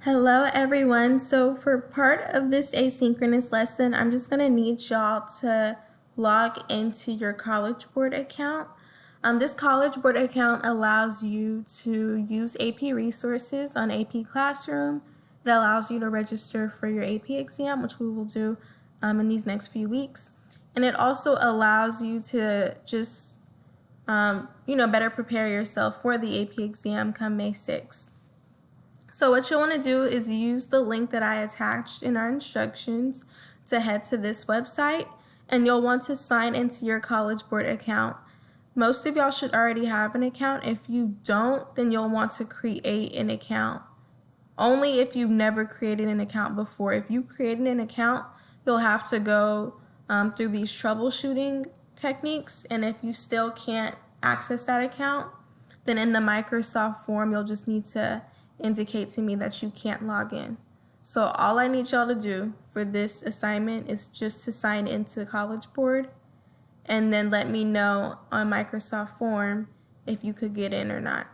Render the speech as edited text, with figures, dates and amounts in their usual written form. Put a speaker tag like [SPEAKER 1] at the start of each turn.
[SPEAKER 1] Hello everyone. So for part of this asynchronous lesson, I'm just going to need y'all to log into your CollegeBoard account. This CollegeBoard account allows you to use AP resources on AP Classroom. It allows you to register for your AP exam, which we will do in these next few weeks. And it also allows you to just, better prepare yourself for the AP exam come May 6th. So what you'll want to do is use the link that I attached in our instructions to head to this website, and you'll want to sign into your CollegeBoard account. Most of y'all should already have an account. If you don't, then you'll want to create an account. Only if you've never created an account before. If you created an account, you'll have to go through these troubleshooting techniques, and if you still can't access that account, then in the Microsoft form, you'll just need to indicate to me that you can't log in. So all I need y'all to do for this assignment is just to sign into CollegeBoard and then let me know on Microsoft form if you could get in or not.